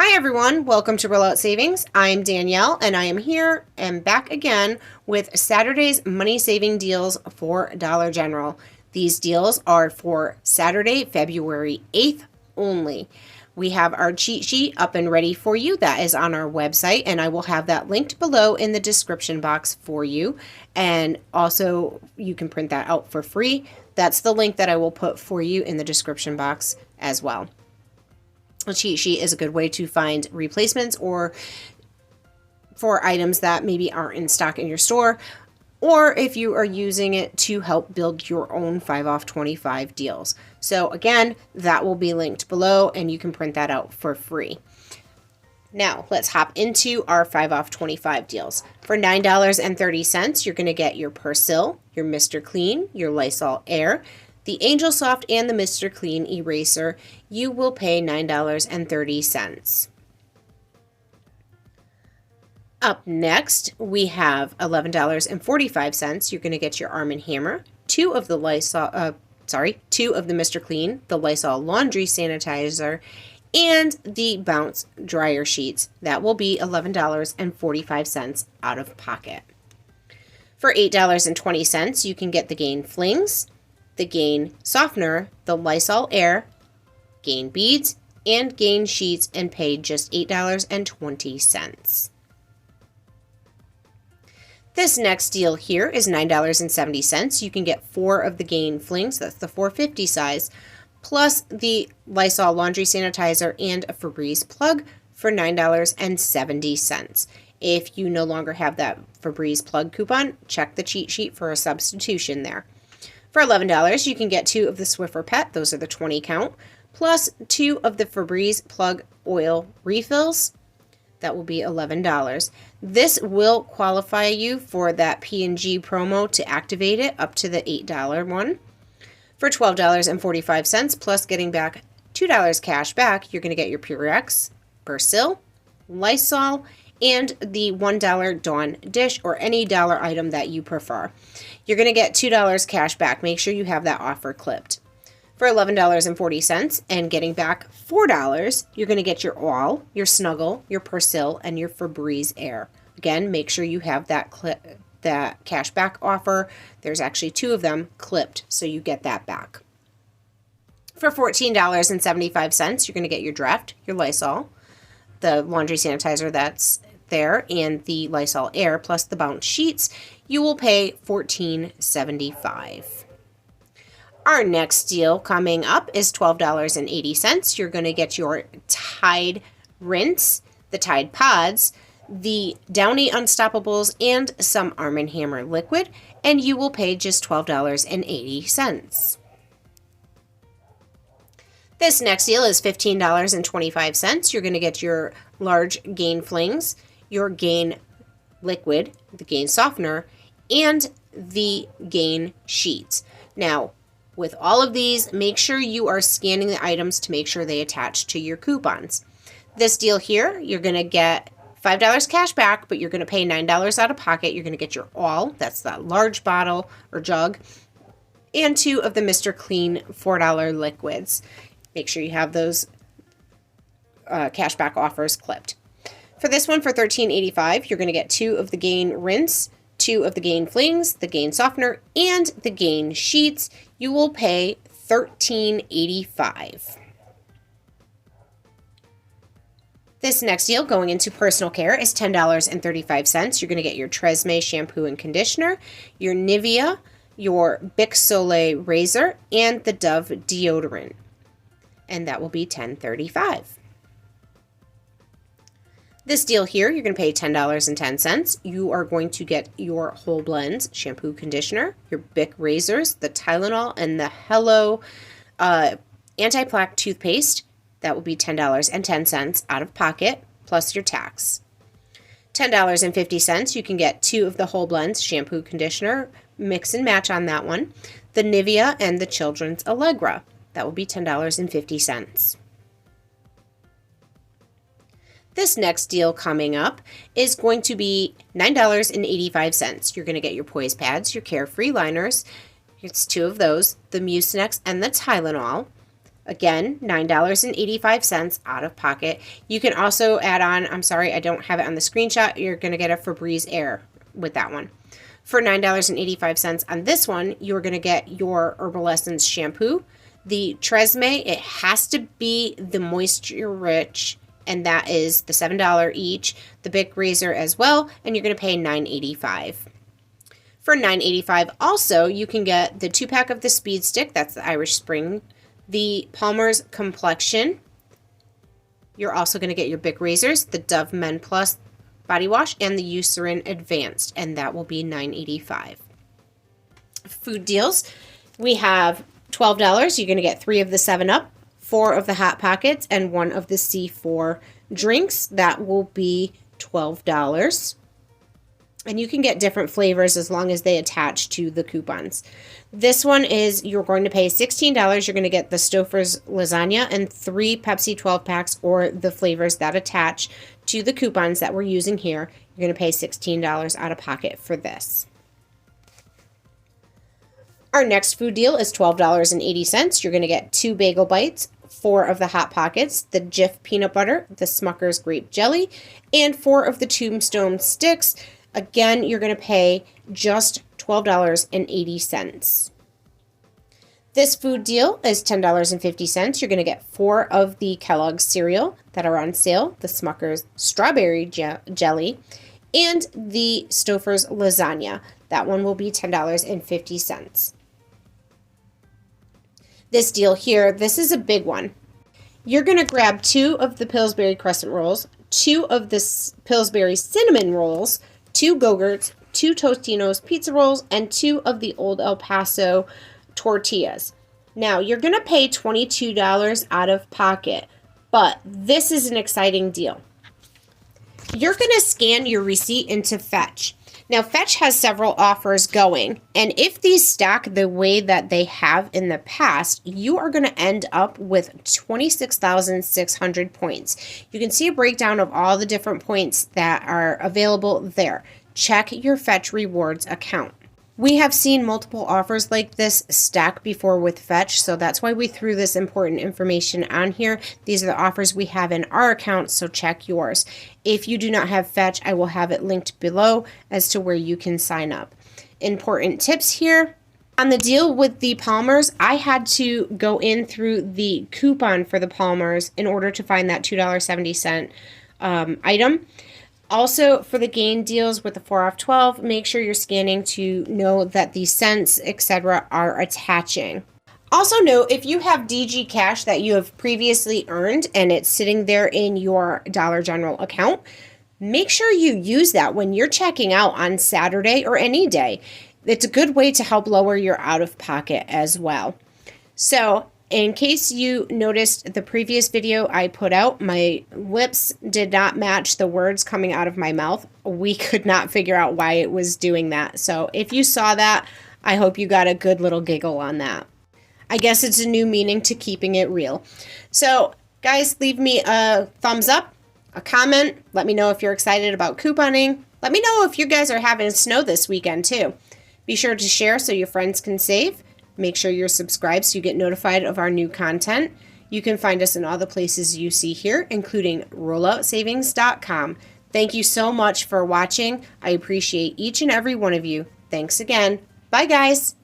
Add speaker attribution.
Speaker 1: Hi everyone, welcome to Rollout Savings. I'm Danielle and I am here and back again with Saturday's money saving deals for Dollar General. These deals are for Saturday, February 8th only. We have our cheat sheet up and ready for you. That is on our website, and I will have that linked below in the description box for you. And also, you can print that out for free. That's the link that I will put for you in the description box as well. A cheat sheet is a good way to find replacements or for items that maybe aren't in stock in your store, or if you are using it to help build your own 5 off 25 deals. So again, that will be linked below and you can print that out for free. Now let's hop into our 5 off 25 deals. For $9.30, you're going to get your Persil, your Mr. Clean, your Lysol Air, the Angel Soft, and the Mr. Clean Eraser. You will pay $9.30. Up next, we have $11.45. You're going to get your Arm & Hammer, two of the Mr. Clean, the Lysol Laundry Sanitizer, and the Bounce Dryer Sheets. That will be $11.45 out of pocket. For $8.20, you can get the Gain Flings, the Gain Softener, the Lysol Air, Gain Beads, and Gain Sheets, and pay just $8.20. This next deal here is $9.70. You can get 4 of the Gain Flings, that's the 450 size, plus the Lysol Laundry Sanitizer and a Febreze plug for $9.70. If you no longer have that Febreze plug coupon, check the cheat sheet for a substitution there. For $11, you can get 2 of the Swiffer Pet, those are the 20 count, plus 2 of the Febreze plug oil refills. That will be $11. This will qualify you for that P&G promo to activate it up to the $8 one. For $12.45 plus getting back $2 cash back, you're going to get your Purex, Persil, Lysol, and the $1 Dawn dish or any dollar item that you prefer. You're going to get $2 cash back. Make sure you have that offer clipped. For $11.40 and getting back $4, you're going to get your All, your Snuggle, your Persil, and your Febreze Air. Again, make sure you have that cash back offer. There's actually 2 of them clipped, so you get that back. For $14.75, you're going to get your Draft, your Lysol, the laundry sanitizer that's there, and the Lysol Air plus the Bounce Sheets. You will pay $14.75. Our next deal coming up is $12.80. You're going to get your Tide Rinse, the Tide Pods, the Downy Unstoppables, and some Arm & Hammer liquid, and you will pay just $12.80. This next deal is $15.25. You're going to get your large Gain Flings, your Gain Liquid, the Gain Softener, and the Gain Sheets. Now, with all of these, make sure you are scanning the items to make sure they attach to your coupons. This deal here, you're going to get $5 cash back, but you're going to pay $9 out of pocket. You're going to get your All, that's that large bottle or jug, and 2 of the Mr. Clean $4 liquids. Make sure you have those cashback offers clipped. For this one, for $13.85, you're going to get 2 of the Gain Rinse, 2 of the Gain Flings, the Gain Softener, and the Gain Sheets. You will pay $13.85. This next deal going into personal care is $10.35. You're going to get your Tresemme shampoo and conditioner, your Nivea, your Bic Soleil razor, and the Dove deodorant. And that will be $10.35. This deal here, you're going to pay $10.10. You are going to get your Whole Blends shampoo conditioner, your Bic razors, the Tylenol, and the Hello anti-plaque toothpaste. That will be $10.10 out of pocket, plus your tax. $10.50, you can get 2 of the Whole Blends shampoo conditioner, mix and match on that one, the Nivea, and the Children's Allegra. That will be $10.50. This next deal coming up is going to be $9.85. You're going to get your Poise Pads, your Carefree Liners, it's 2 of those, the Mucinex and the Tylenol, Again, $9.85 out of pocket. You can also add on, I'm sorry, I don't have it on the screenshot, you're going to get a Febreze Air with that one. For $9.85 on this one, you're going to get your Herbal Essence shampoo. The Tresemme, it has to be the Moisture Rich, and that is the $7 each. The Bic razor as well, and you're going to pay $9.85. For $9.85 also, you can get the 2-pack of the Speed Stick, that's the Irish Spring, the Palmer's Complexion. You're also going to get your Bic razors, the Dove Men Plus body wash, and the Eucerin Advanced, and that will be $9.85. Food deals, we have $12. You're going to get 3 of the 7-Up, 4 of the Hot Pockets, and 1 of the C4 drinks. That will be $12. And you can get different flavors as long as they attach to the coupons. This one is, you're going to pay $16. You're going to get the Stouffer's lasagna and 3 Pepsi 12 packs or the flavors that attach to the coupons that we're using here. You're going to pay $16 out of pocket for this. Our next food deal is $12.80. You're going to get 2 bagel bites, 4 of the Hot Pockets, the Jif peanut butter, the Smucker's grape jelly, and 4 of the Tombstone sticks. Again, you're going to pay just $12.80. This food deal is $10.50. You're going to get 4 of the Kellogg's cereal that are on sale, the Smucker's strawberry jelly, and the Stouffer's lasagna. That one will be $10.50. This deal here, this is a big one. You're going to grab 2 of the Pillsbury Crescent Rolls, 2 of the Pillsbury Cinnamon Rolls, 2 Go-Gurts, 2 Tostino's Pizza Rolls, and 2 of the Old El Paso tortillas. Now, you're going to pay $22 out of pocket, but this is an exciting deal. You're going to scan your receipt into Fetch. Now, Fetch has several offers going, and if these stack the way that they have in the past, you are going to end up with 26,600 points. You can see a breakdown of all the different points that are available there. Check your Fetch Rewards account. We have seen multiple offers like this stack before with Fetch, so that's why we threw this important information on here. These are the offers we have in our account, so check yours. If you do not have Fetch, I will have it linked below as to where you can sign up. Important tips here. On the deal with the Palmer's, I had to go in through the coupon for the Palmer's in order to find that $2.70 item. Also, for the gain deals with the 4 off 12, make sure you're scanning to know that the cents, etc. are attaching. Also note, if you have DG cash that you have previously earned and it's sitting there in your Dollar General account, make sure you use that when you're checking out on Saturday or any day. It's a good way to help lower your out-of-pocket as well. So, in case you noticed the previous video I put out, my lips did not match the words coming out of my mouth. We could not figure out why it was doing that. So if you saw that, I hope you got a good little giggle on that. I guess it's a new meaning to keeping it real. So guys, leave me a thumbs up, a comment. Let me know if you're excited about couponing. Let me know if you guys are having snow this weekend too. Be sure to share so your friends can save. Make sure you're subscribed so you get notified of our new content. You can find us in all the places you see here, including rolloutsavings.com. Thank you so much for watching. I appreciate each and every one of you. Thanks again. Bye, guys.